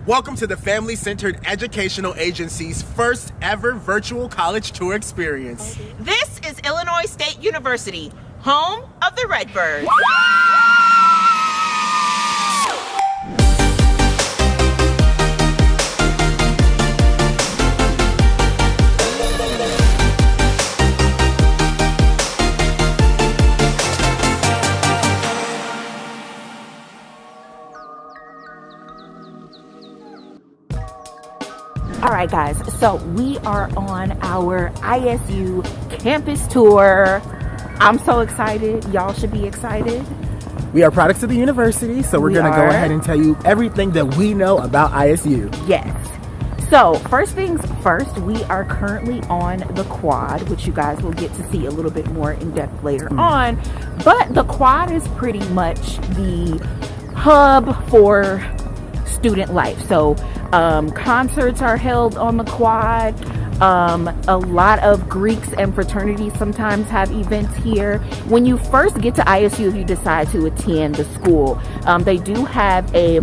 Welcome to the Family-Centered Educational Agency's first ever virtual college tour experience. This is Illinois State University, home of the Redbirds. All right, guys, so we are on our ISU campus tour. I'm so excited. Y'all should be excited. We are products of the university, so we're going to go ahead and tell you everything that we know about ISU. Yes. So first things first, we are currently on the quad, which you guys will get to see a little bit more in depth later on. But the quad is pretty much the hub for student life. So concerts are held on the quad. A lot of Greeks and fraternities sometimes have events here. When you first get to ISU, if you decide to attend the school, they do have a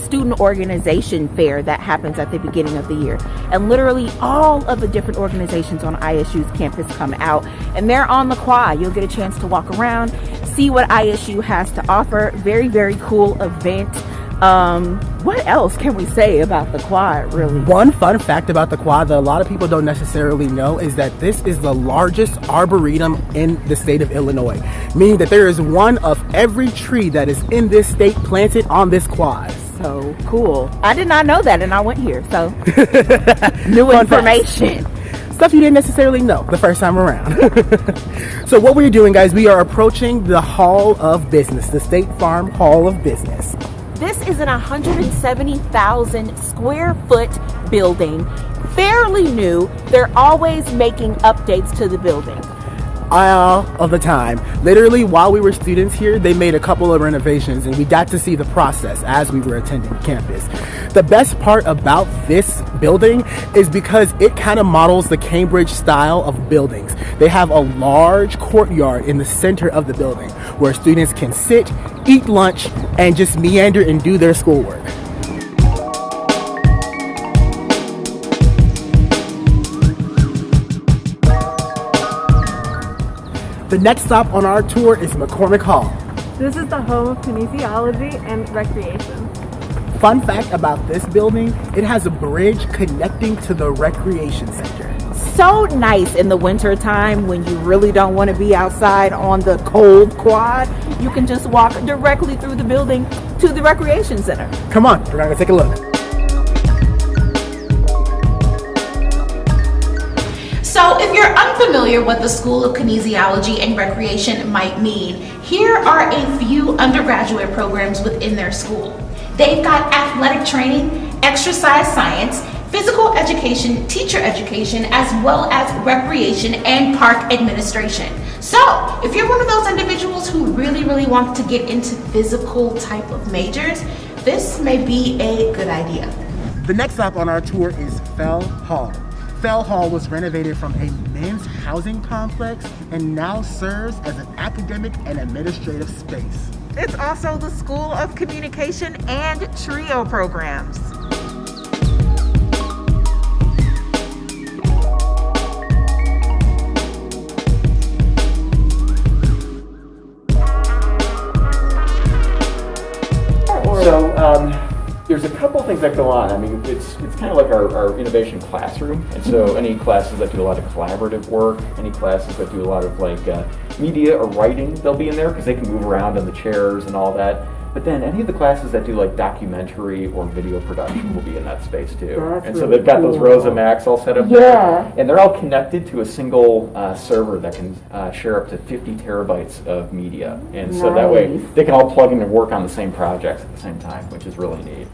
student organization fair that happens at the beginning of the year, and literally all of the different organizations on ISU's campus come out, and they're on the quad. You'll get a chance to walk around, see what ISU has to offer. Very, very cool event. What else can we say about the quad, really? One fun fact about the quad that a lot of people don't necessarily know is that this is the largest arboretum in the state of Illinois, meaning that there is one of every tree that is in this state planted on this quad. So cool. I did not know that, and I went here, so new information. Stuff you didn't necessarily know the first time around. So what we're doing, guys, we are approaching the Hall of Business, the State Farm Hall of Business. This is an 170,000 square foot building, fairly new. They're always making updates to the building. All of the time. Literally, while we were students here, they made a couple of renovations, and we got to see the process as we were attending campus. The best part about this building is because it kind of models the Cambridge style of buildings. They have a large courtyard in the center of the building where students can sit, eat lunch, and just meander and do their schoolwork. The next stop on our tour is McCormick Hall. This is the home of kinesiology and recreation. Fun fact about this building, it has a bridge connecting to the recreation center. So nice in the winter time when you really don't want to be outside on the cold quad. You can just walk directly through the building to the recreation center. Come on, we're gonna take a look. So if you're unfamiliar what the School of Kinesiology and Recreation might mean, here are a few undergraduate programs within their school. They've got athletic training, exercise science, physical education, teacher education, as well as recreation and park administration. So if you're one of those individuals who really want to get into physical type of majors, this may be a good idea. The next stop on our tour is Fell Hall. Fell Hall was renovated from a men's housing complex and now serves as an academic and administrative space. It's also the School of Communication and TRIO programs. There's a couple things that go on. I mean, it's kind of like our innovation classroom. And so any classes that do a lot of collaborative work, any classes that do a lot of like media or writing, they'll be in there because they can move around in the chairs and all that. But then any of the classes that do like documentary or video production will be in that space too. And so they've got those rows of Macs all set up there. And they're all connected to a single server that can share up to 50 terabytes of media. And so that way they can all plug in and work on the same projects at the same time, which is really neat.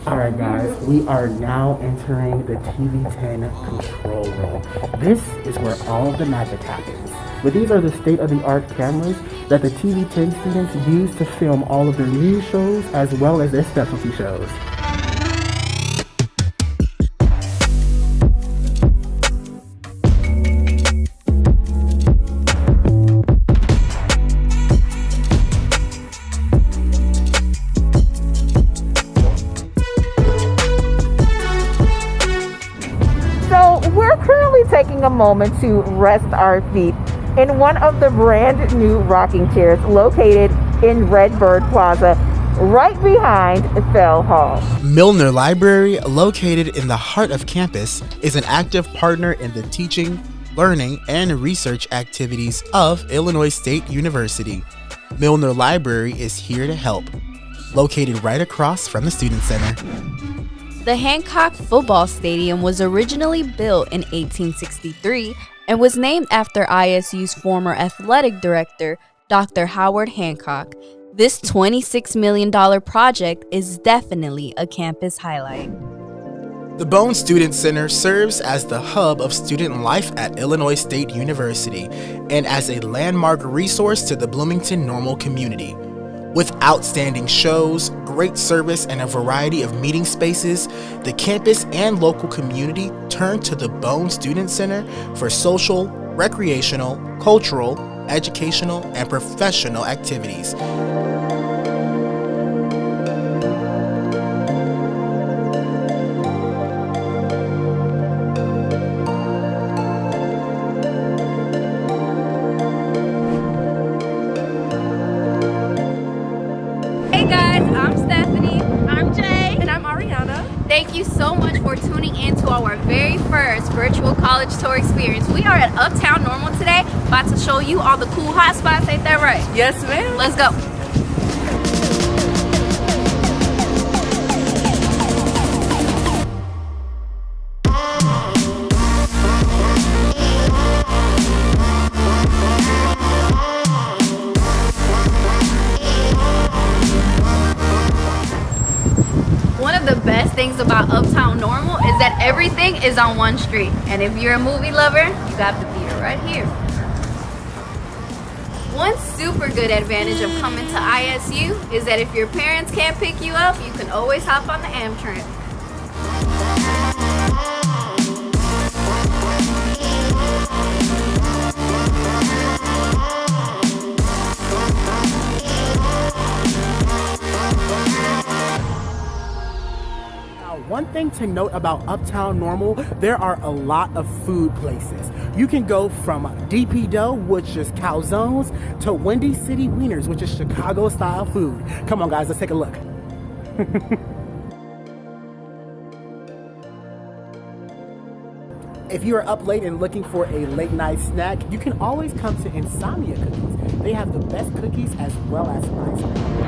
Alright guys, we are now entering the TV10 control room. This is where all of the magic happens. But these are the state-of-the-art cameras that the TV10 students use to film all of their news shows as well as their specialty shows. taking a moment to rest our feet in one of the brand new rocking chairs located in Redbird Plaza, right behind Fell Hall. Milner Library, located in the heart of campus, is an active partner in the teaching, learning, and research activities of Illinois State University. Milner Library is here to help. Located right across from the Student Center. The Hancock Football Stadium was originally built in 1863 and was named after ISU's former athletic director, Dr. Howard Hancock. This $26 million project is definitely a campus highlight. The Bone Student Center serves as the hub of student life at Illinois State University and as a landmark resource to the Bloomington Normal community. With outstanding shows, great service, and a variety of meeting spaces, the campus and local community turn to the Bone Student Center for social, recreational, cultural, educational, and professional activities. Hey guys, I'm Stephanie. I'm Jay. And I'm Ariana. Thank you so much for tuning in to our very first virtual college tour experience. We are at Uptown Normal today, about to show you all the cool hot spots, ain't that right? Yes, ma'am. Let's go. One of the best things about Uptown Normal is that everything is on one street. And if you're a movie lover, you got the theater right here. One super good advantage of coming to ISU is that if your parents can't pick you up, you can always hop on the Amtrak. One thing to note about Uptown Normal, there are a lot of food places. You can go from DP Dough, which is calzones, to Windy City Wieners, which is Chicago-style food. Come on, guys, let's take a look. If you are up late and looking for a late-night snack, you can always come to Insomnia Cookies. They have the best cookies as well as ice cream.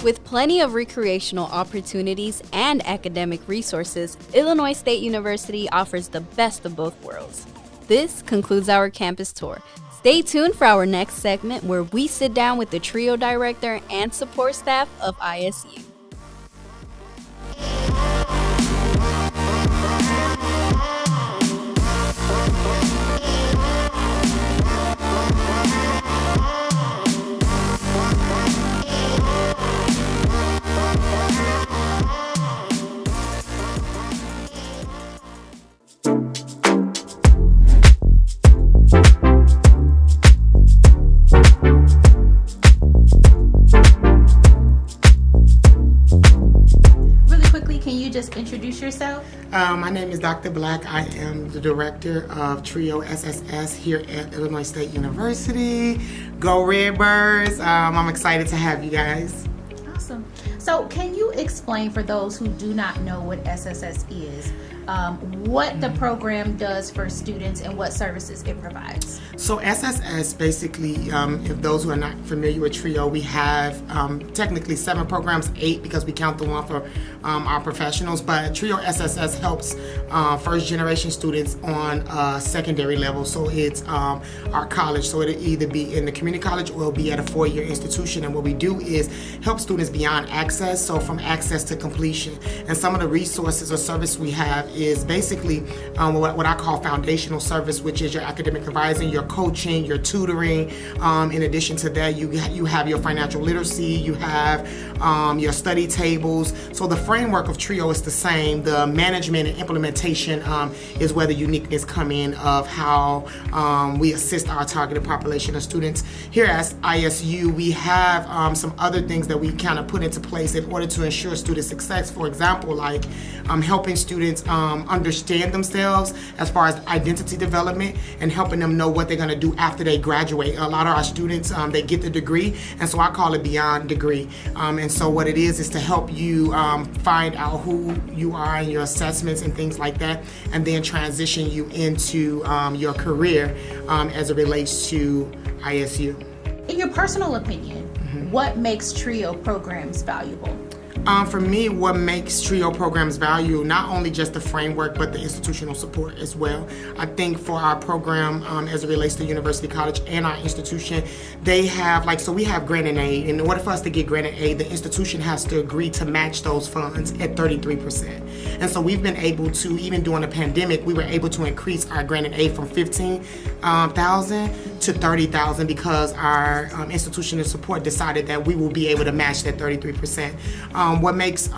With plenty of recreational opportunities and academic resources, Illinois State University offers the best of both worlds. This concludes our campus tour. Stay tuned for our next segment where we sit down with the trio director and support staff of ISU. Just introduce yourself. My name is Dr. Black. I am the director of Trio SSS here at Illinois State University. Go Redbirds. I'm excited to have you guys. Awesome. So can you explain for those who do not know what SSS is, what the program does for students and what services it provides? So SSS basically, if those who are not familiar with Trio, we have technically 7 programs, 8 because we count the one for our professionals, but Trio SSS helps first generation students on secondary level. So it's our college, so it'll either be in the community college or it'll be at a 4-year institution. And what we do is help students beyond access, so from access to completion. And some of the resources or service we have is basically what I call foundational service, which is your academic advising, your coaching, your tutoring. In addition to that, you have your financial literacy, you have your study tables. So the framework of TRIO is the same. The management and implementation is where the uniqueness come in of how we assist our targeted population of students. Here at ISU, we have some other things that we kind of put into place in order to ensure student success. For example, like helping students understand themselves as far as identity development and helping them know what they're going to do after they graduate. A lot of our students, they get the degree, and so I call it beyond degree. And so what it is to help you find out who you are in your assessments and things like that, and then transition you into your career as it relates to ISU. In your personal opinion, what makes TRIO programs valuable? For me, what makes TRIO programs valuable, not only just the framework, but the institutional support as well. I think for our program, as it relates to University College and our institution, they have, so we have grant and aid. In order for us to get grant and aid, the institution has to agree to match those funds at 33%. And so we've been able to, even during the pandemic, we were able to increase our grant and aid from $15,000 to $30,000 because our institution of support decided that we will be able to match that 33%. What makes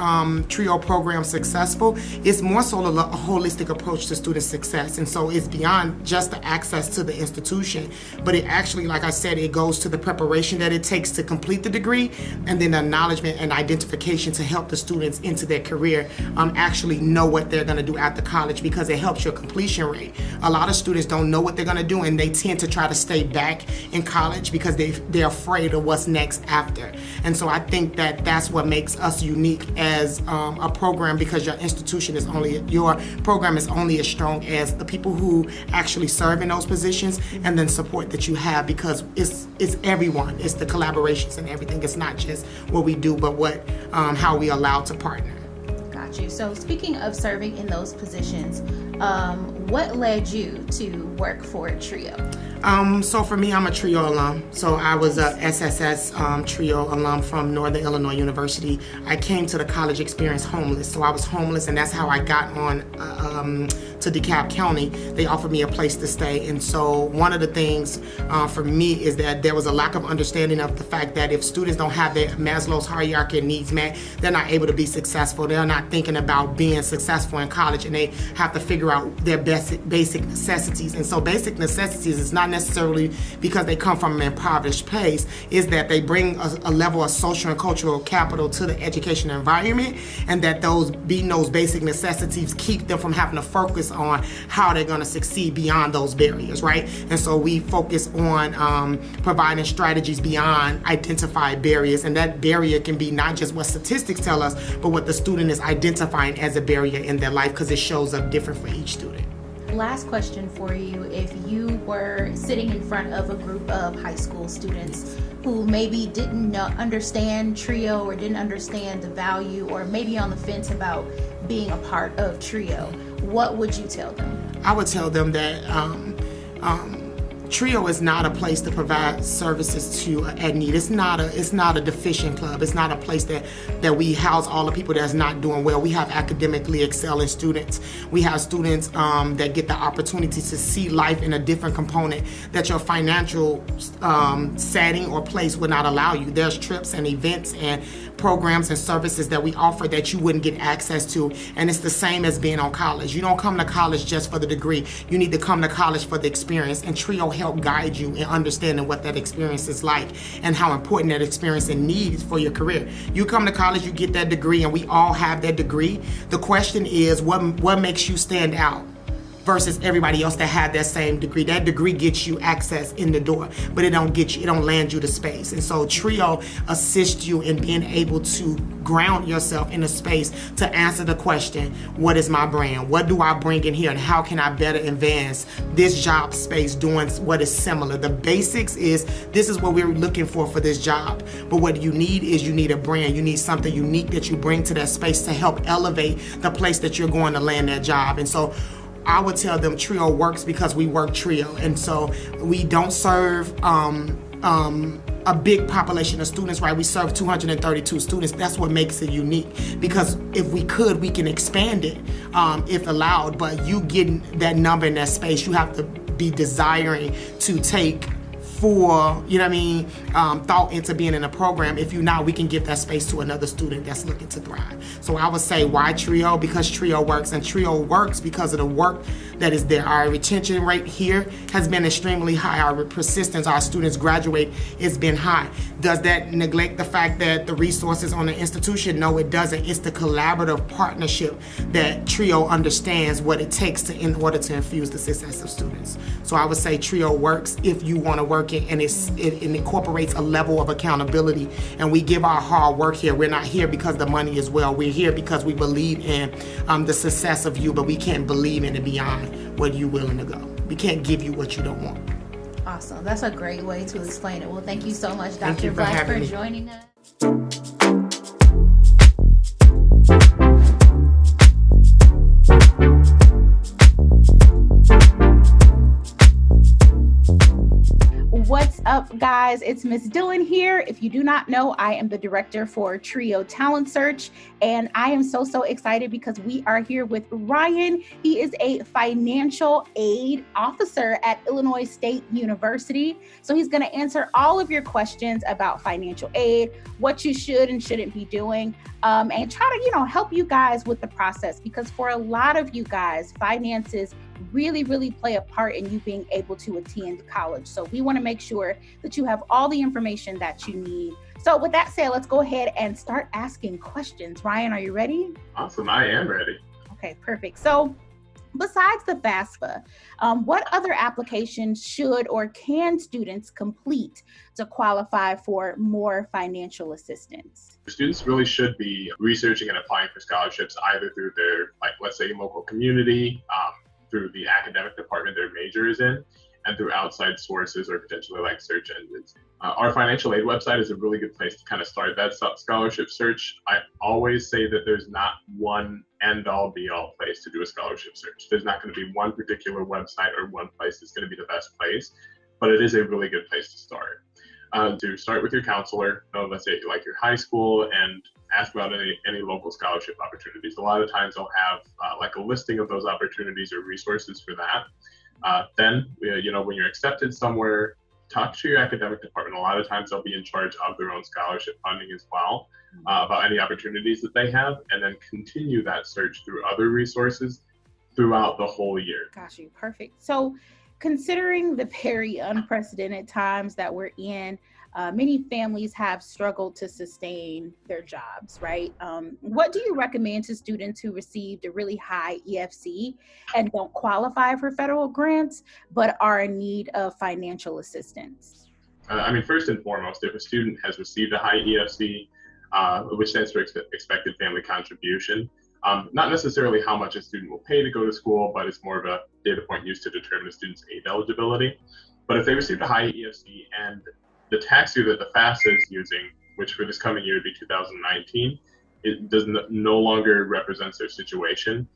TRIO programs successful is more so a holistic approach to student success. And so it's beyond just the access to the institution, but it actually, like I said, it goes to the preparation that it takes to complete the degree, and then the acknowledgement and identification to help the students into their career actually know what they're going to do after college, because it helps your completion rate. A lot of students don't know what they're going to do, and they tend to try to stay back in college because they're afraid of what's next after. And so I think that that's what makes us unique as a program, because your program is only as strong as the people who actually serve in those positions, and then support that you have, because it's everyone. It's the collaborations and everything. It's not just what we do, but how we allow to partner. Got you. So speaking of serving in those positions, what led you to work for TRIO? So for me, I'm a TRIO alum. So I was a SSS TRIO alum from Northern Illinois University. I came to the college experience homeless. So I was homeless, and that's how I got on to DeKalb County. They offered me a place to stay. And so one of the things for me is that there was a lack of understanding of the fact that if students don't have their Maslow's hierarchy of needs met, they're not able to be successful. They're not thinking about being successful in college, and they have to figure out their basic necessities. And so basic necessities is not necessarily because they come from an impoverished place, is that they bring a level of social and cultural capital to the education environment, and that those basic necessities keep them from having to focus on how they're going to succeed beyond those barriers, right? And so we focus on providing strategies beyond identified barriers, and that barrier can be not just what statistics tell us, but what the student is identifying as a barrier in their life, because it shows up different for each student. Last question for you. If you were sitting in front of a group of high school students who maybe didn't understand TRIO or didn't understand the value, or maybe on the fence about being a part of TRIO, what would you tell them? I would tell them that TRIO is not a place to provide services to at need. It's not a deficient club. It's not a place that we house all the people that's not doing well. We have academically excelling students. We have students that get the opportunity to see life in a different component that your financial setting or place would not allow you. There's trips and events and programs and services that we offer that you wouldn't get access to, and it's the same as being on college. You don't come to college just for the degree. You need to come to college for the experience, and TRIO help guide you in understanding what that experience is like and how important that experience and need is for your career. You come to college, you get that degree, and we all have that degree. The question is, what makes you stand out versus everybody else that had that same degree? That degree gets you access in the door, but it don't land you to space. And so TRIO assists you in being able to ground yourself in a space to answer the question, what is my brand? What do I bring in here, and how can I better advance this job space doing what is similar? The basics is, this is what we're looking for this job, but what you need is, you need a brand. You need something unique that you bring to that space to help elevate the place that you're going to land that job. And so I would tell them TRIO works because we work TRIO. And so we don't serve a big population of students, right? We serve 232 students. That's what makes it unique, because if we could, we can expand it if allowed, but you getting that number in that space, you have to be desiring to take for, you know what I mean, thought into being in a program. If you not, we can give that space to another student that's looking to thrive. So I would say, why TRIO? Because TRIO works, and TRIO works because of the work that is there. Our retention rate here has been extremely high. Our persistence, our students graduate, has been high. Does that neglect the fact that the resources on the institution? No, it doesn't. It's the collaborative partnership that TRIO understands what it takes in order to infuse the success of students. So I would say TRIO works if you want to work it, and it incorporates a level of accountability. And we give our hard work here. We're not here because the money is well. We're here because we believe in the success of you, but we can't believe in it beyond what you're willing to go. We can't give you what you don't want. Awesome. That's a great way to explain it. Well, thank you so much, Thank Dr. you for Black, having for me. joining us. What's up, guys? It's Miss Dillon here. If you do not know, I am the director for TRIO Talent Search, and I am so excited because we are here with Ryan. He is a financial aid officer at Illinois State University. So he's going to answer all of your questions about financial aid, what you should and shouldn't be doing, and try to, help you guys with the process, because for a lot of you guys, finances really play a part in you being able to attend college. So we want to make sure that you have all the information that you need. So with that said, let's go ahead and start asking questions. Ryan, are you ready? Awesome, I am ready. Okay, perfect. So besides the FAFSA, what other applications should or can students complete to qualify for more financial assistance? Students really should be researching and applying for scholarships either through their, let's say, local community, through the academic department their major is in, and through outside sources or potentially like search engines. Our financial aid website is a really good place to kind of start that scholarship search. I always say that there's not one end-all be-all place to do a scholarship search. There's not going to be one particular website or one place that's going to be the best place, but it is a really good place to start. To start with your counselor, let's say like your high school, and ask about any local scholarship opportunities. A lot of times they'll have like a listing of those opportunities or resources for that. Then, when you're accepted somewhere, talk to your academic department. A lot of times they'll be in charge of their own scholarship funding as well, about any opportunities that they have, and then continue that search through other resources throughout the whole year. Got you. Perfect. So considering the very unprecedented times that we're in, many families have struggled to sustain their jobs, right? What do you recommend to students who received a really high EFC and don't qualify for federal grants, but are in need of financial assistance? First and foremost, if a student has received a high EFC, which stands for expected family contribution, not necessarily how much a student will pay to go to school, but it's more of a data point used to determine a student's aid eligibility. But if they received a high EFC and the tax year that the FAFSA is using, which for this coming year would be 2019, it no longer represents their situation.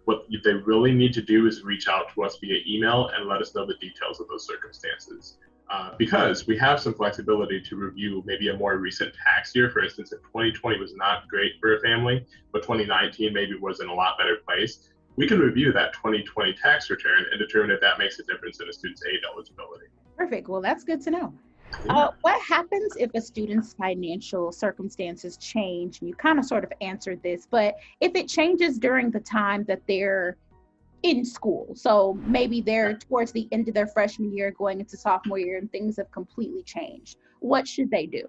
What they really need to do is reach out to us via email and let us know the details of those circumstances. Because we have some flexibility to review maybe a more recent tax year. For instance, if 2020 was not great for a family, but 2019 maybe was in a lot better place, we can review that 2020 tax return and determine if that makes a difference in a student's aid eligibility. Perfect. Well, that's good to know. What happens if a student's financial circumstances change? You kind of sort of answered this, but if it changes during the time that they're in school, so maybe they're towards the end of their freshman year going into sophomore year and things have completely changed, what should they do?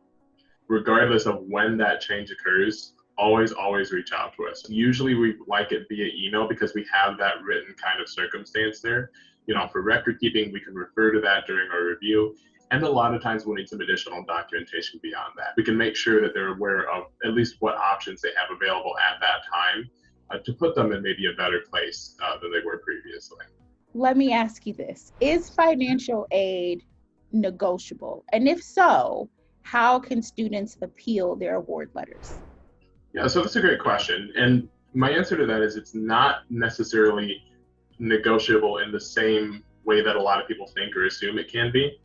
Regardless of when that change occurs, always reach out to us. Usually we like it via email because we have that written kind of circumstance there. For record keeping, we can refer to that during our review. And a lot of times we'll need some additional documentation beyond that. We can make sure that they're aware of at least what options they have available at that time to put them in maybe a better place than they were previously. Let me ask you this. Is financial aid negotiable? And if so, how can students appeal their award letters? Yeah, so that's a great question. And my answer to that is it's not necessarily negotiable in the same way that a lot of people think or assume it can be.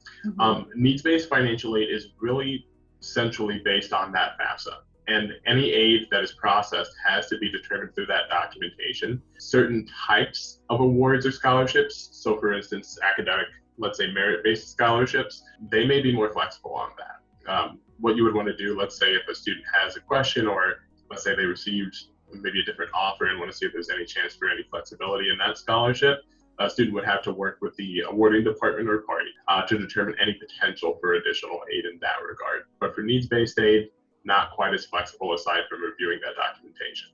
Needs-based financial aid is really centrally based on that FAFSA. And any aid that is processed has to be determined through that documentation. Certain types of awards or scholarships, so for instance, academic, let's say merit-based scholarships, they may be more flexible on that. What you would want to do, let's say if a student has a question, or let's say they received maybe a different offer and want to see if there's any chance for any flexibility in that scholarship, a student would have to work with the awarding department or party to determine any potential for additional aid in that regard. But for needs-based aid, not quite as flexible aside from reviewing that documentation.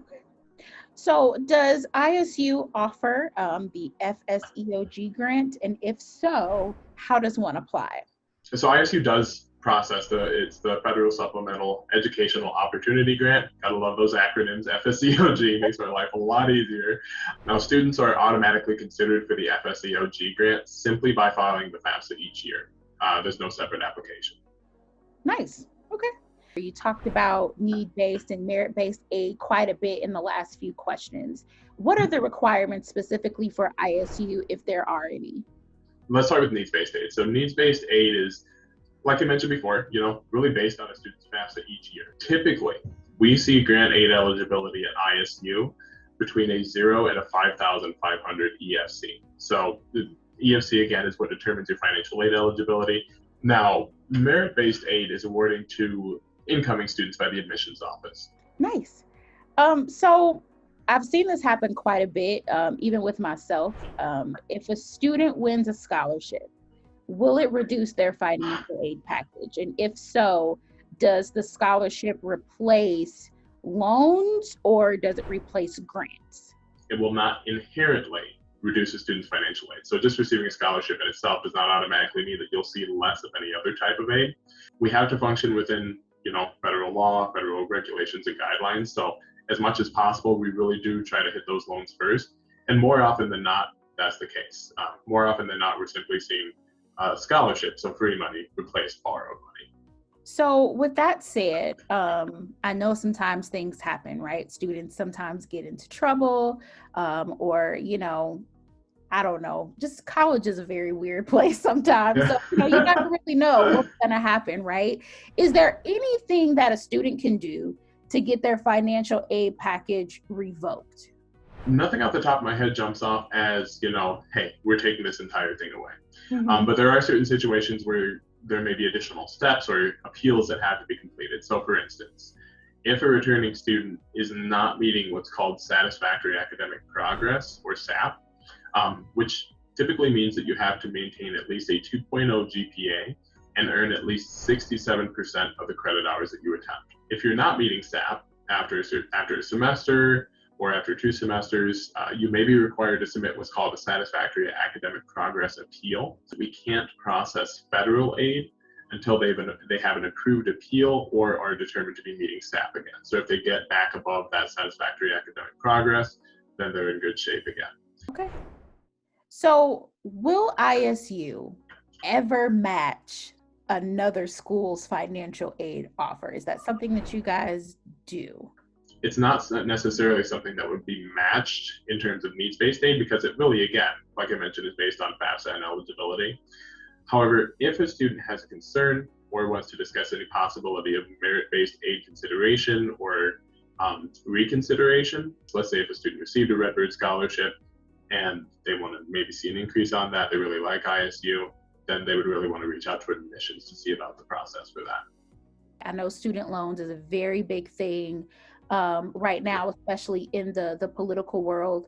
Okay. So does ISU offer the FSEOG grant? And if so, how does one apply? So ISU does process it's the Federal Supplemental Educational Opportunity Grant. Gotta love those acronyms. FSEOG makes my life a lot easier. Now, students are automatically considered for the FSEOG grant simply by filing the FAFSA each year. There's no separate application. Nice. Okay. You talked about need-based and merit-based aid quite a bit in the last few questions. What are the requirements specifically for ISU, if there are any? Let's start with needs-based aid. So needs-based aid is, like I mentioned before, really based on a student's FAFSA each year. Typically, we see grant aid eligibility at ISU between a 0 and a 5,500 EFC. So the EFC, again, is what determines your financial aid eligibility. Now, merit-based aid is awarding to incoming students by the admissions office. Nice. So I've seen this happen quite a bit, even with myself. If a student wins a scholarship, will it reduce their financial aid package? And if so, does the scholarship replace loans or does it replace grants? It will not inherently reduce a student's financial aid. So just receiving a scholarship in itself does not automatically mean that you'll see less of any other type of aid. We have to function within, federal law, federal regulations and guidelines. So as much as possible, we really do try to hit those loans first. And more often than not, that's the case. More often than not, we're simply seeing scholarships, so free money, replace borrowed money. So with that said, I know sometimes things happen, right? Students sometimes get into trouble or, I don't know, just college is a very weird place sometimes. So, you never really know what's going to happen, right? Is there anything that a student can do to get their financial aid package revoked? Nothing off the top of my head jumps off as, hey, we're taking this entire thing away. Mm-hmm. But there are certain situations where there may be additional steps or appeals that have to be completed. So for instance, if a returning student is not meeting what's called satisfactory academic progress, or SAP, which typically means that you have to maintain at least a 2.0 GPA and earn at least 67% of the credit hours that you attempt. If you're not meeting SAP after a semester or after 2 semesters, you may be required to submit what's called a satisfactory academic progress appeal. So we can't process federal aid until they have an approved appeal or are determined to be meeting SAP again. So if they get back above that satisfactory academic progress, then they're in good shape again. Okay. So will ISU ever match another school's financial aid offer? Is that something that you guys do? It's not necessarily something that would be matched in terms of needs-based aid because it really, again, like I mentioned, is based on FAFSA and eligibility. However, if a student has a concern or wants to discuss any possibility of merit-based aid consideration or reconsideration, let's say if a student received a Redbird scholarship and they want to maybe see an increase on that, they really like ISU, then they would really want to reach out to admissions to see about the process for that. I know student loans is a very big thing right now, especially in the political world.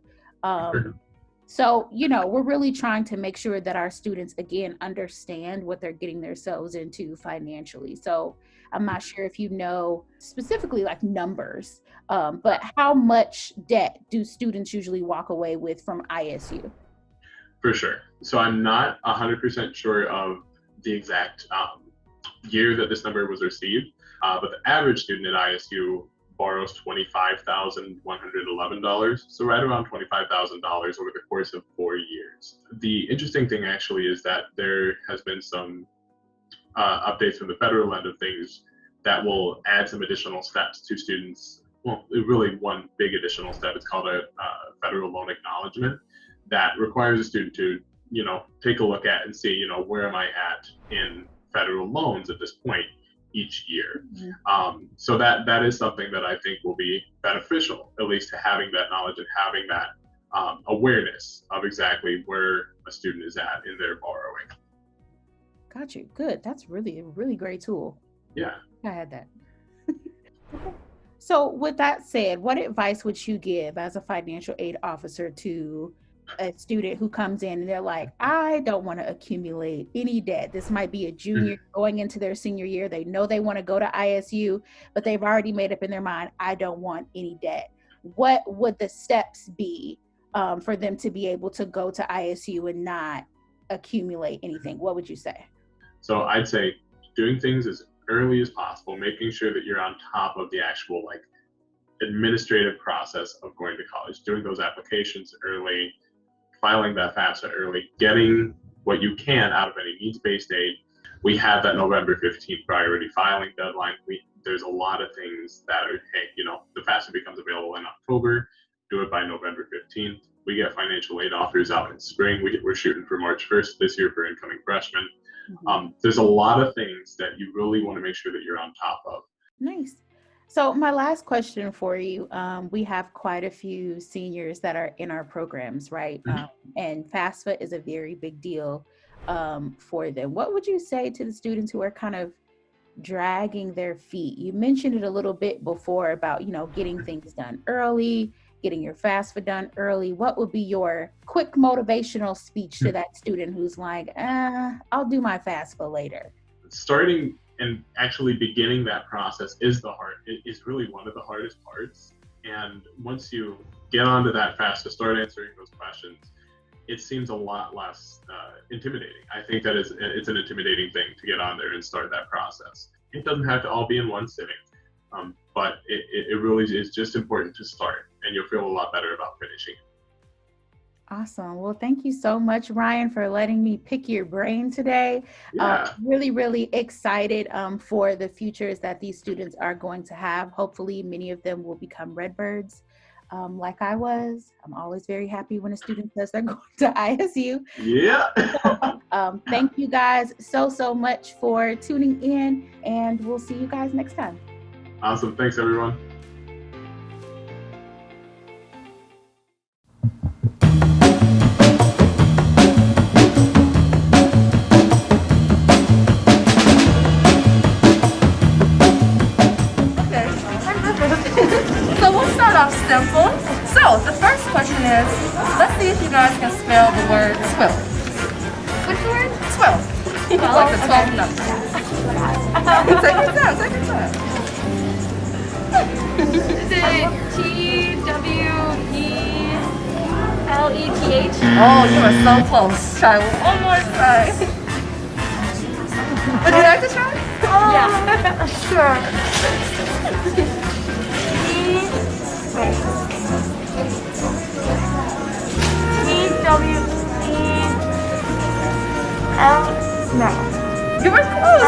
So, we're really trying to make sure that our students, again, understand what they're getting themselves into financially. So I'm not sure if you know specifically like numbers, but how much debt do students usually walk away with from ISU? For sure. So I'm not 100% sure of the exact year that this number was received, but the average student at ISU borrows $25,111, so right around $25,000 over the course of 4 years. The interesting thing actually is that there has been some updates from the federal end of things that will add some additional steps to students. Well, really one big additional step. It's called a federal loan acknowledgement that requires a student to take a look at and see, where am I at in federal loans at this point each year. So that is something that I think will be beneficial, at least to having that knowledge and having that awareness of exactly where a student is at in their borrowing. Got you. Good. That's really a really great tool. Yeah. I had that. So with that said, what advice would you give as a financial aid officer to a student who comes in and they're like, I don't want to accumulate any debt. This might be a junior going into their senior year. They know they want to go to ISU, but they've already made up in their mind, I don't want any debt. What would the steps be for them to be able to go to ISU and not accumulate anything? What would you say? So I'd say doing things as early as possible, making sure that you're on top of the actual administrative process of going to college, doing those applications early, filing that FAFSA early, getting what you can out of any needs-based aid. We have that November 15th priority filing deadline. There's a lot of things that are, the FAFSA becomes available in October, do it by November 15th. We get financial aid offers out in spring. We're shooting for March 1st this year for incoming freshmen. There's a lot of things that you really want to make sure that you're on top of. Nice. So my last question for you, we have quite a few seniors that are in our programs, right? And FAFSA is a very big deal for them. What would you say to the students who are kind of dragging their feet? You mentioned it a little bit before about, getting things done early, getting your FAFSA done early. What would be your quick motivational speech to that student who's like, I'll do my FAFSA later? Starting and actually beginning that process is really one of the hardest parts. And once you get onto that FAFSA, start answering those questions, it seems a lot less intimidating. I think that it's an intimidating thing to get on there and start that process. It doesn't have to all be in one sitting, but it really is just important to start, and you'll feel a lot better about finishing it. Awesome. Well, thank you so much, Ryan, for letting me pick your brain today. Yeah. Really, really excited for the futures that these students are going to have. Hopefully, many of them will become Redbirds like I was. I'm always very happy when a student says they're going to ISU. Yeah. So, thank you guys so much for tuning in, and we'll see you guys next time. Awesome. Thanks, everyone. Simple. So the first question is, let's see if you guys can spell the word 12. Which word? 12. Like the 12 number. Take your time, take your time. Is it TWELETH? Oh, you are so close. Try one more time. Would you like to try? Yeah. Sure. No. You were close.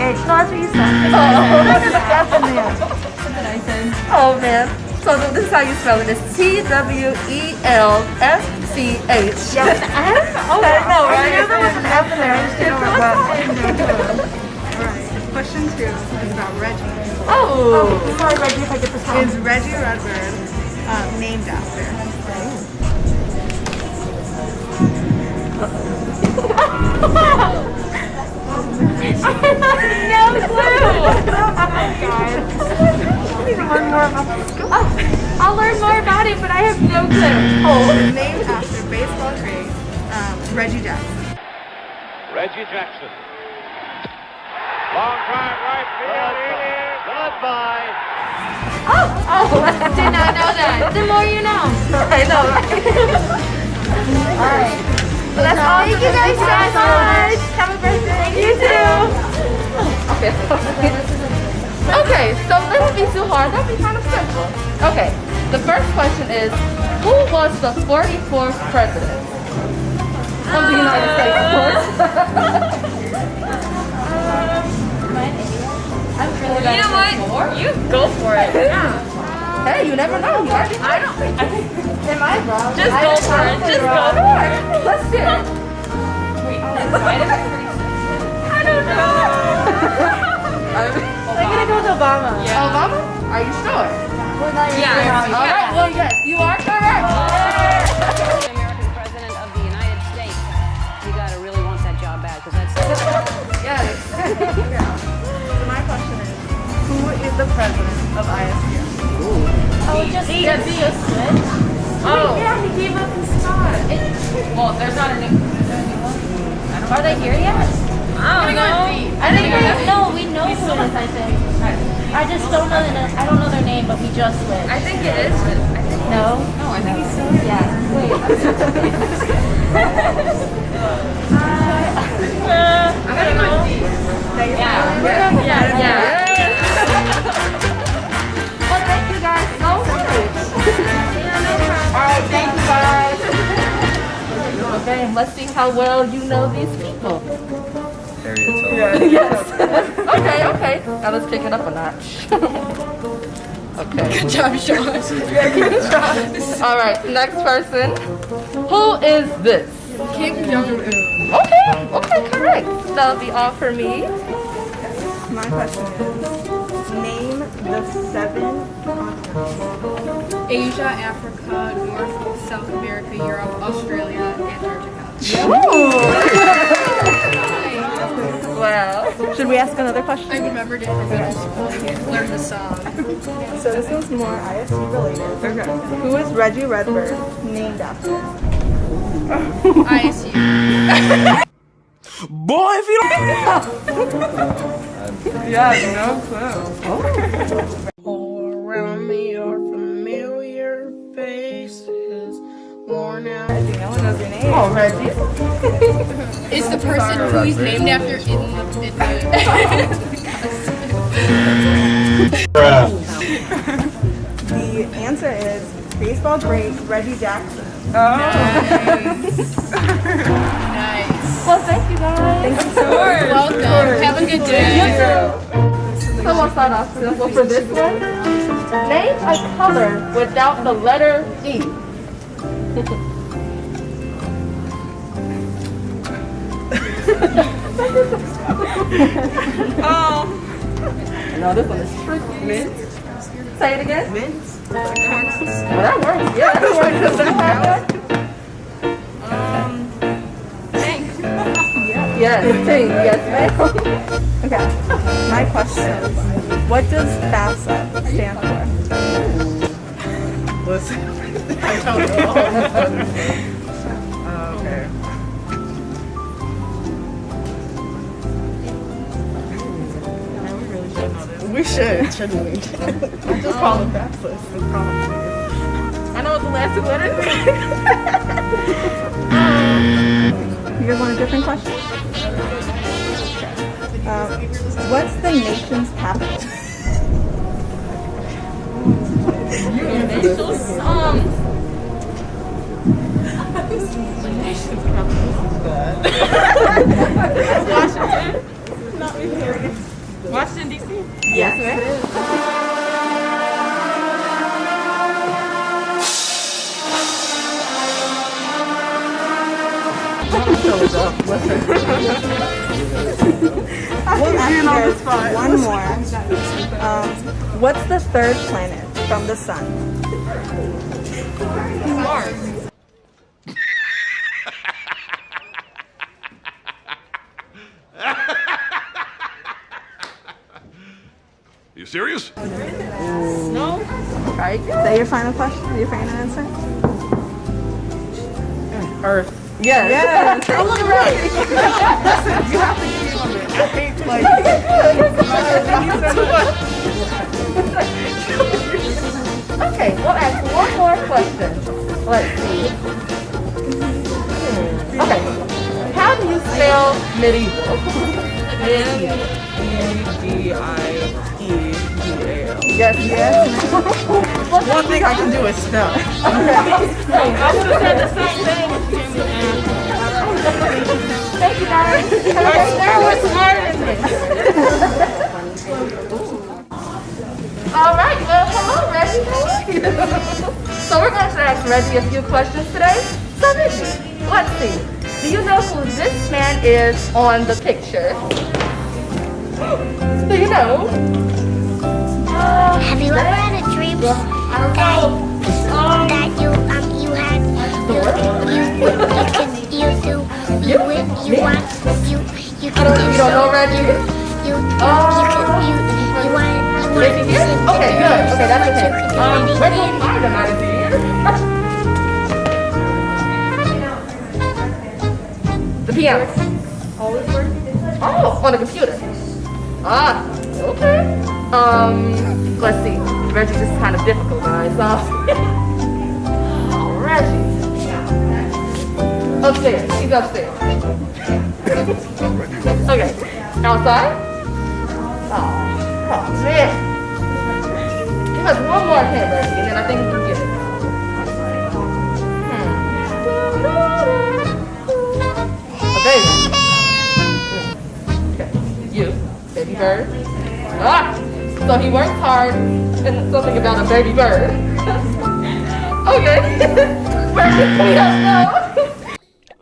LETH. No, that's what you said. What did I say? Oh man. So this is how you spell it. It's TWELFCH. Yes. Oh, I know, right? I knew there was an F in there. I just didn't know what. Alright. Question 2 is about Reggie. Oh. Sorry, Reggie, if I get this wrong. Is Reggie Redbird named after? No clue! I need to learn more about this school. I'll learn more about it, but I have no clue. Oh, it's named after baseball great Reggie Jackson. Reggie Jackson. Long drive right field. Goodbye. Oh! Did not know that. The more you know. I know, right? Alright. Thank you guys so much. Have a birthday. You too. Okay, so let it be too hard. That'd be kind of simple. Okay, the first question is, who was the 44th president of the United States, of course? You know what? You go for it. Yeah. Hey, you never know. You might be. I don't think. Am I wrong? Just go for it. Just go for it. Let's do it. I don't know. I'm gonna go with Obama. Yeah. Obama? Are you sure? Well, now you're Yeah. All right. Well, yes, you are correct. American president of the United States. You gotta really want that job back because that's. Yes. So my question is, who is the president of ISU? Oh, just switch. Oh. Yeah, he gave up his spot. Well, there's not a new. Are they here yet? I don't know. I think we know who it is. I think. I just don't know I don't know their name, but we just switched. I think it is. No. No, I think he's still. Yeah. Wait. I'm gonna go with D. Yeah. Well, thank you guys so much. Alright, thank you guys. Okay, let's see how well you know these people. Yes. Okay. Now let's kick it up a notch. Okay. Good job, Sean. Alright, next person. Who is this? Kim Jong-un. Okay, correct. That'll be all for me. My question is, name the 7 continents. Asia, Africa, North, South America, Europe, Australia, Antarctica. Well, should we ask another question? I remembered it from middle school. Learned the song. So this one's more ISU related. Okay. Who is Reggie Redbird named after? ISU. Boy, if you don't. Yeah, no clue. All around me are familiar faces, worn out. Reggie, no one knows your name. Oh, Reggie. Is the person who he's named after in the The answer is baseball great Reggie Jackson. Oh. Nice. Nice. Well, thank you guys. Thank you so much. Welcome. Have a good day. So we'll start off simple for this one. Name a color without the letter E. No, this one is tricky. Mint. Say it again. Mint. Well, that works. Yeah, that works. Does that happen? Pink. Yes, pink. Yes, ma'am. Okay. My question is, what does FAFSA stand for? Listen, I don't know. Okay. We should, shouldn't we? Just call them FAFSA. I know what the last 2 letters You guys want a different question? What's the nation's capital? Washington? Not really. Washington, D.C.? Yes, ma'am. One more. What's the 3rd planet from the sun? Mars. You serious? No? Right. Is that your final question? Your final answer? Earth. Yes. Yes. I was right. You have to give me one minute. I hate like. Okay, we'll ask one more question. Let's see. Okay. How do you spell medieval? MEDIEVAL. Yes, yes. One thing I can do is spell. I would have said the same thing. Thank you guys. We're smarter than this. All right, well, hello, Reggie. So we're going to ask Reggie a few questions today. So Reggie, let's see. Do you know who this man is on the picture? Do you know? Have you ever had a dream that you had you don't know, Reggie? You want Reggie here? Okay, good. Okay, that's okay. Where do you find him, Reggie? The piano. Always working? Oh, on the computer. Ah, okay. Let's see. Reggie's just kind of difficult, guys. Reggie. Upstairs. He's upstairs. Okay. Outside? Oh, man. Give us one more hint, Reggie, and then I think we can get it. A baby. Okay. You. Baby bird. Ah! So he works hard and something about a baby bird. Okay. Perfect. We don't know.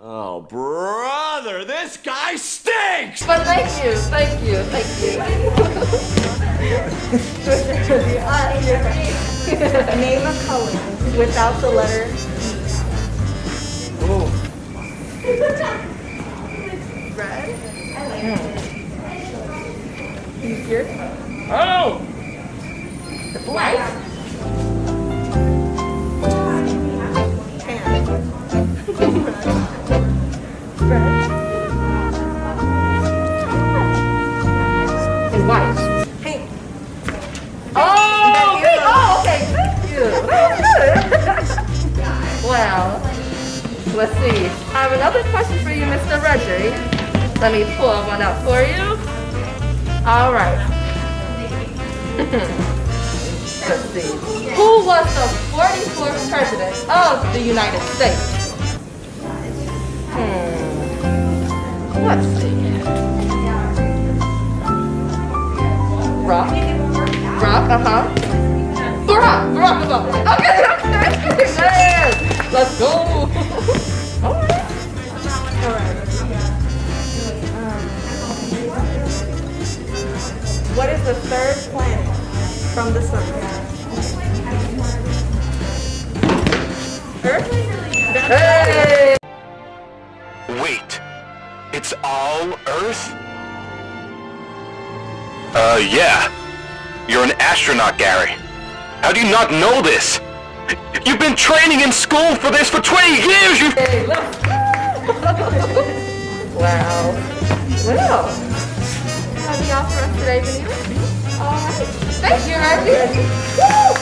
Oh, brother, this guy stinks! But thank you. Name a color without the letter red. Easier. Oh! The black. Red. And white. Pink. Oh, pink. Oh, okay. Thank you. Wow. Let's see. I have another question for you, Mr. Reggie. Let me pull one out for you. All right. Let's see. Who was the 44th president of the United States? Let's see. Rock, Barack Obama. Okay. Yes. Let's go. All right. What is the third planet from the sun? Earth? Hey! Wait, it's all Earth? Yeah. You're an astronaut, Gary. How do you not know this? You've been training in school for this for 20 years! Hey, look. Wow. Well, that'll be all for us today, Benita. All right. Thank you, Reggie. Woo!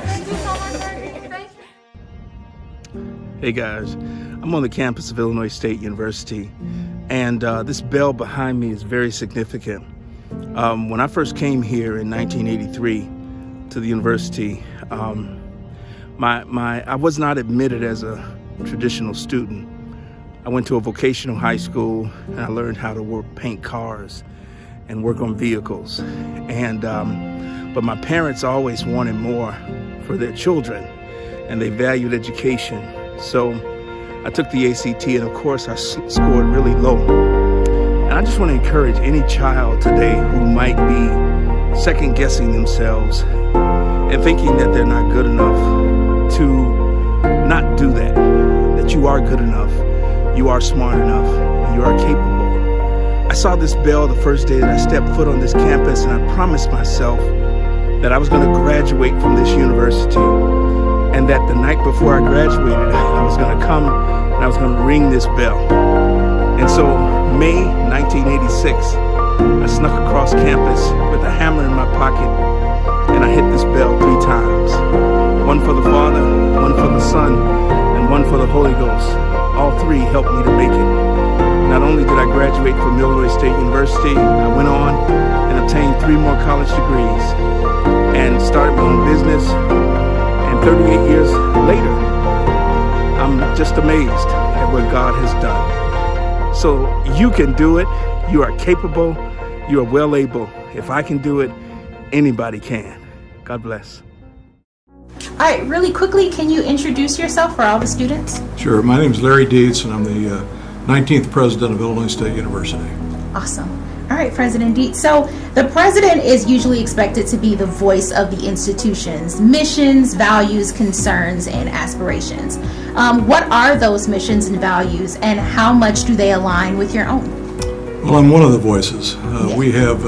Thank you so much, Reggie. Thank you. Hey guys, I'm on the campus of Illinois State University, and this bell behind me is very significant. When I first came here in 1983 to the university, I was not admitted as a traditional student. I went to a vocational high school and I learned how to paint cars and work on vehicles. But my parents always wanted more for their children, and they valued education. So I took the ACT, and of course I scored really low. And I just want to encourage any child today who might be second guessing themselves and thinking that they're not good enough to not do that, that you are good enough, you are smart enough, and you are capable. I saw this bell the first day that I stepped foot on this campus, and I promised myself that I was going to graduate from this university, and that the night before I graduated, I was going to come and I was going to ring this bell. And so, May 1986, I snuck across campus with a hammer in my pocket, and I hit this bell 3 times. One for the Father, one for the Son, and one for the Holy Ghost. All 3 helped me to make it. Not only did I graduate from Illinois State University, I went on and obtained 3 more college degrees and started my own business. And 38 years later, I'm just amazed at what God has done. So you can do it. You are capable. You are well able. If I can do it, anybody can. God bless. All right, really quickly, can you introduce yourself for all the students? Sure. My name is Larry Dietz, and I'm the 19th president of Illinois State University. Awesome. All right, President Dietz. So the president is usually expected to be the voice of the institution's missions, values, concerns, and aspirations. What are those missions and values, and how much do they align with your own? Well, I'm one of the voices. We have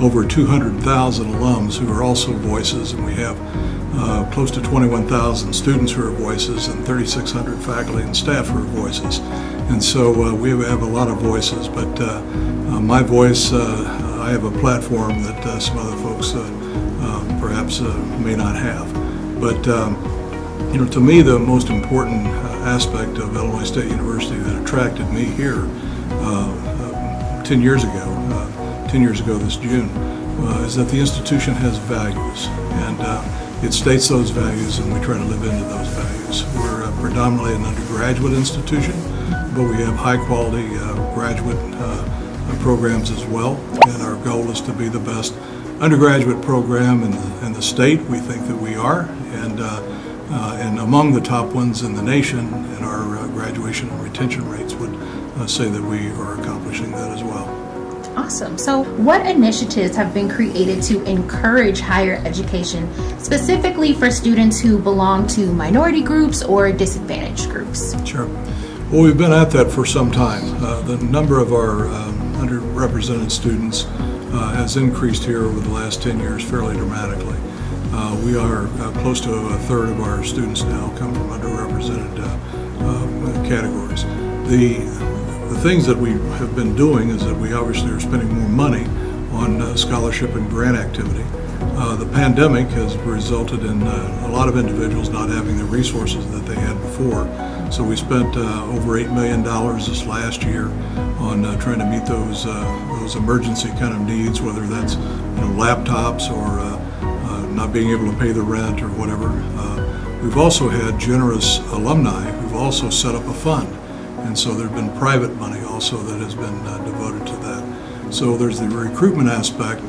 over 200,000 alums who are also voices, and we have close to 21,000 students who are voices and 3,600 faculty and staff who are voices. And so we have a lot of voices, but my voice, I have a platform that some other folks perhaps may not have. But to me, the most important aspect of Illinois State University that attracted me here 10 years ago this June, is that the institution has values, and it states those values, and we try to live into those values. We're predominantly an undergraduate institution, but we have high-quality graduate programs as well, and our goal is to be the best undergraduate program in the state. We think that we are, and among the top ones in the nation, and our graduation and retention rates would say that we are accomplishing that as well. Awesome. So what initiatives have been created to encourage higher education, specifically for students who belong to minority groups or disadvantaged groups? Sure. Well, we've been at that for some time. The number of our underrepresented students has increased here over the last 10 years fairly dramatically. We are close to a third of our students now come from underrepresented categories. The things that we have been doing is that we obviously are spending more money on scholarship and grant activity. The pandemic has resulted in a lot of individuals not having the resources that they had before. So we spent over $8 million this last year on trying to meet those emergency kind of needs, whether that's laptops or not being able to pay the rent or whatever. We've also had generous alumni who've also set up a fund. And so there's been private money also that has been devoted to that. So there's the recruitment aspect,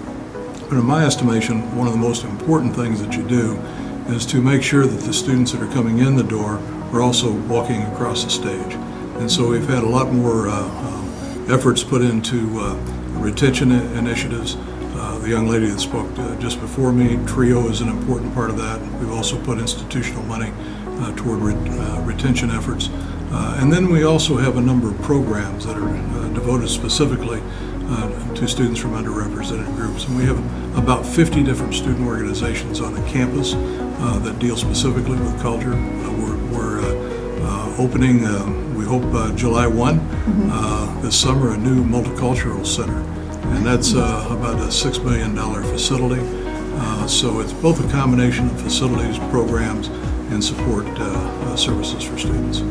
but in my estimation, one of the most important things that you do is to make sure that the students that are coming in the door are also walking across the stage. And so we've had a lot more efforts put into retention initiatives. The young lady that spoke just before me, TRIO is an important part of that. We've also put institutional money toward retention efforts. And then we also have a number of programs that are devoted specifically to students from underrepresented groups. And we have about 50 different student organizations on the campus that deal specifically with culture. We're opening, we hope July 1, this summer, a new multicultural center. And that's about a $6 million facility. So it's both a combination of facilities, programs, and support services for students.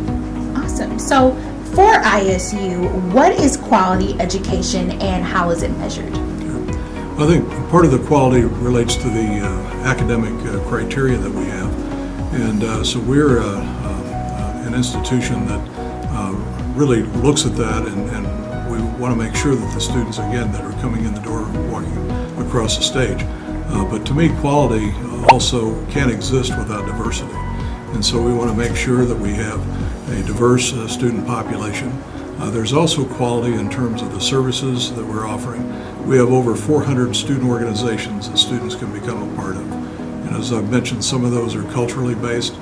Awesome. So for ISU, what is quality education and how is it measured? I think part of the quality relates to the academic criteria that we have. And so we're an institution that really looks at that, and we want to make sure that the students, again, that are coming in the door walking across the stage. But to me, quality also can't exist without diversity. And so we want to make sure that we have a diverse student population. There's also quality in terms of the services that we're offering. We have over 400 student organizations that students can become a part of. And as I've mentioned, some of those are culturally based.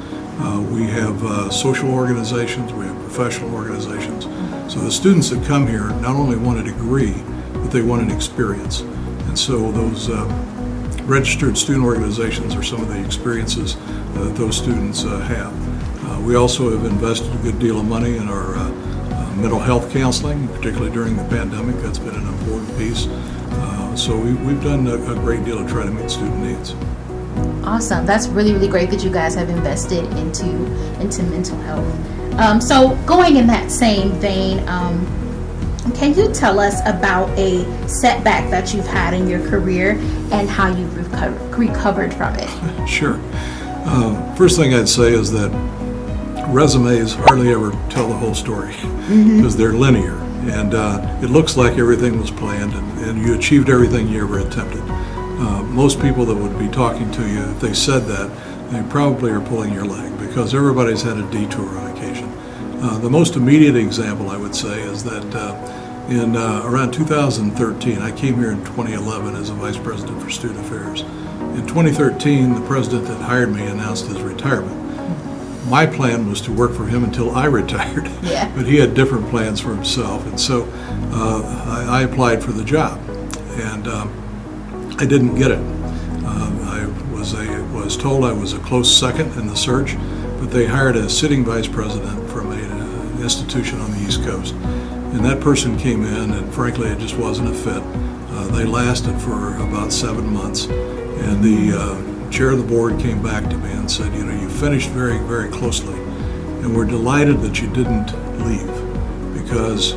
We have social organizations, we have professional organizations. So the students that come here not only want a degree, but they want an experience. And so those registered student organizations are some of the experiences that those students have. We also have invested a good deal of money in our mental health counseling, particularly during the pandemic. That's been an important piece. So we've done a great deal to try to meet student needs. Awesome. That's really, really great that you guys have invested into mental health. So going in that same vein, can you tell us about a setback that you've had in your career and how you've recovered from it? Sure. First thing I'd say is that resumes hardly ever tell the whole story because they're linear, and it looks like everything was planned and you achieved everything you ever attempted. Most people that would be talking to you, if they said that, they probably are pulling your leg, because everybody's had a detour on occasion. The most immediate example, I would say, is that in around 2013, I came here in 2011 as a vice president for student affairs. In 2013, the president that hired me announced his retirement. My plan was to work for him until I retired, but he had different plans for himself, and so I applied for the job, and I didn't get it. I was told I was a close second in the search, but they hired a sitting vice president from an institution on the East Coast, and that person came in, and frankly, it just wasn't a fit. They lasted for about 7 months, and the chair of the board came back to me and said, you finished very, very closely, and we're delighted that you didn't leave, because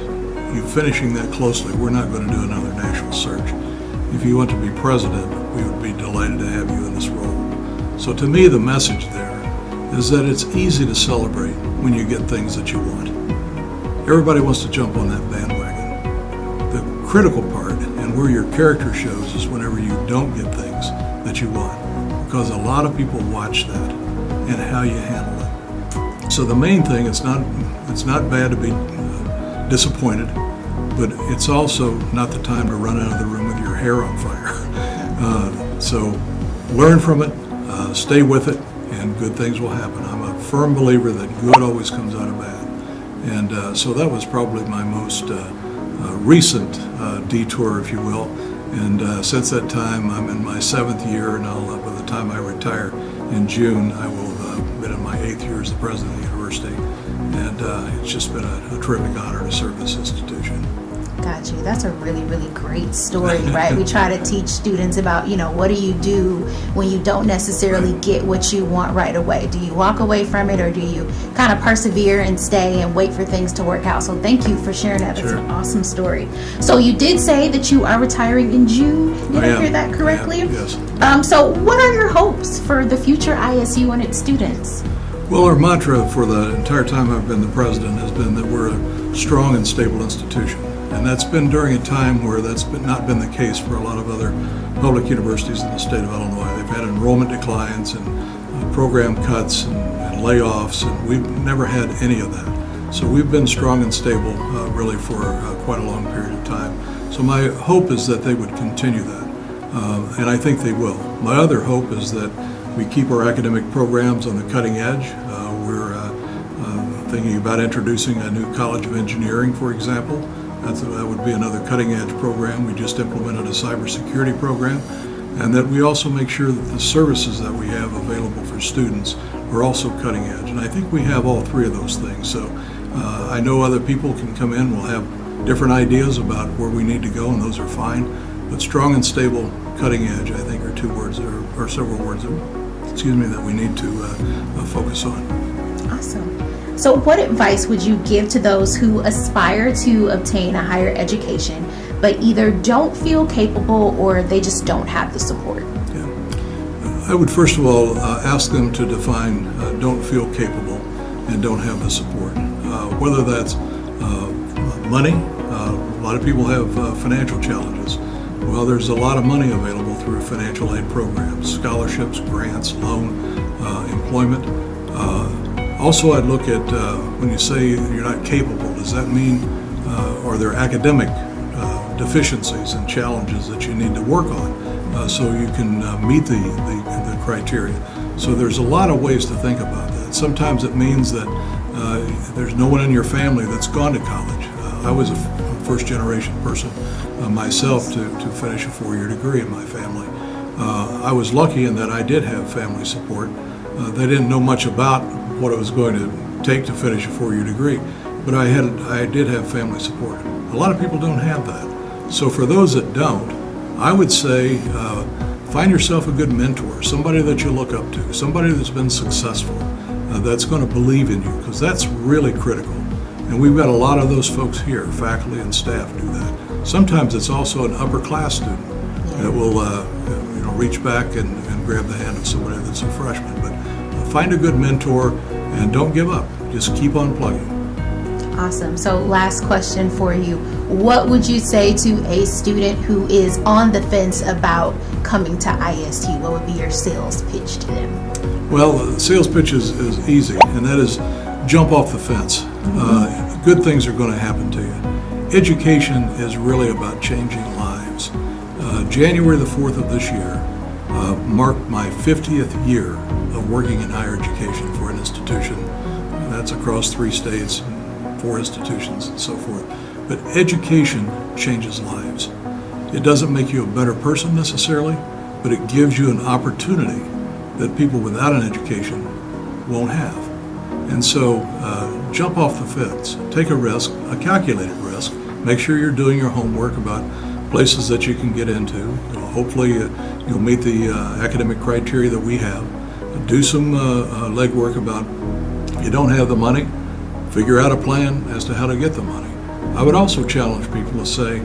you finishing that closely, we're not going to do another national search. If you want to be president, we would be delighted to have you in this role. So to me, the message there is that it's easy to celebrate when you get things that you want. Everybody wants to jump on that bandwagon. The critical part, and where your character shows, is whenever you don't get things that you want, because a lot of people watch that and how you handle it. So the main thing, it's not bad to be disappointed, but it's also not the time to run out of the room with your hair on fire. So learn from it, stay with it, and good things will happen. I'm a firm believer that good always comes out of bad. And so that was probably my most recent detour, if you will. And since that time, I'm in my 7th year, and by the time I retire in June, I will have been in my 8th year as the president of the university. And it's just been a terrific honor to serve this institution. Got you. That's a really, really great story, right? We try to teach students about, what do you do when you don't necessarily get what you want right away? Do you walk away from it, or do you kind of persevere and stay and wait for things to work out? So thank you for sharing that. That's an awesome story. So you did say that you are retiring in June. Did I hear that correctly? Yes. So what are your hopes for the future ISU and its students? Well, our mantra for the entire time I've been the president has been that we're a strong and stable institution. And that's been during a time where that's not been the case for a lot of other public universities in the state of Illinois. They've had enrollment declines and program cuts and layoffs, and we've never had any of that. So we've been strong and stable really for quite a long period of time. So my hope is that they would continue that, and I think they will. My other hope is that we keep our academic programs on the cutting edge. We're thinking about introducing a new College of Engineering, for example. That would be another cutting-edge program. We just implemented a cybersecurity program, and that we also make sure that the services that we have available for students are also cutting-edge. And I think we have all three of those things. So I know other people can come in, will have different ideas about where we need to go, and those are fine. But strong and stable, cutting-edge, I think, are two words, or several words, that we need to focus on. Awesome. So what advice would you give to those who aspire to obtain a higher education, but either don't feel capable or they just don't have the support? I would first of all ask them to define don't feel capable and don't have the support. Whether that's money, a lot of people have financial challenges. Well, there's a lot of money available through financial aid programs, scholarships, grants, loan, employment. Also, I'd look at when you say you're not capable, does that mean are there academic deficiencies and challenges that you need to work on so you can meet the criteria? So there's a lot of ways to think about that. Sometimes it means that there's no one in your family that's gone to college. I was a first-generation person myself to finish a 4-year degree in my family. I was lucky in that I did have family support. They didn't know much about what it was going to take to finish a 4-year degree, but I did have family support. A lot of people don't have that. So for those that don't, I would say find yourself a good mentor, somebody that you look up to, somebody that's been successful, that's going to believe in you, because that's really critical. And we've got a lot of those folks here, faculty and staff do that. Sometimes it's also an upper class student that will reach back and grab the hand of somebody that's a freshman. But find a good mentor and don't give up. Just keep on plugging. Awesome. So last question for you. What would you say to a student who is on the fence about coming to ISU? What would be your sales pitch to them? Well, the sales pitch is easy, and that is jump off the fence. Good things are going to happen to you. Education is really about changing lives. January the 4th of this year marked my 50th year of working in higher education for an institution. That's across 3 states, 4 institutions, and so forth. But education changes lives. It doesn't make you a better person necessarily, but it gives you an opportunity that people without an education won't have. And so jump off the fence, take a risk, a calculated risk, make sure you're doing your homework about places that you can get into. Hopefully you'll meet the academic criteria that we have. Do some legwork about if you don't have the money, figure out a plan as to how to get the money. I would also challenge people to say,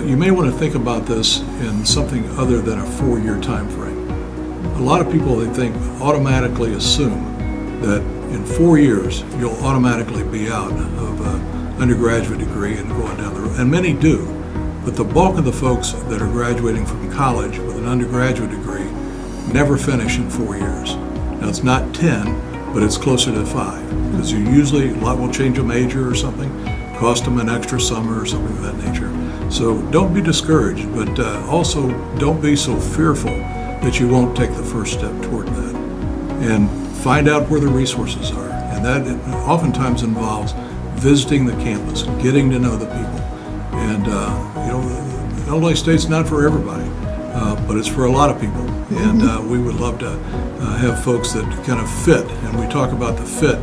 you may want to think about this in something other than a 4-year time frame. A lot of people, they think, automatically assume that in 4 years you'll automatically be out of an undergraduate degree and going down the road, and many do. But the bulk of the folks that are graduating from college with an undergraduate degree never finish in 4 years. Now it's not 10, but it's closer to 5, because you usually, a lot will change a major or something, cost them an extra summer or something of that nature. So don't be discouraged, but also don't be so fearful that you won't take the first step toward that. And find out where the resources are. And that oftentimes involves visiting the campus, getting to know the people. And Illinois State's not for everybody, but it's for a lot of people. And we would love to have folks that kind of fit. And we talk about the fit,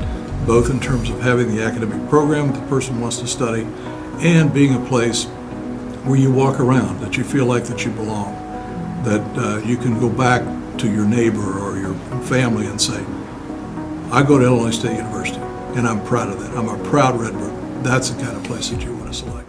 both in terms of having the academic program the person wants to study, and being a place where you walk around, that you feel like that you belong, that you can go back to your neighbor or your family and say, I go to Illinois State University, and I'm proud of that. I'm a proud Redbird. That's the kind of place that you want to select.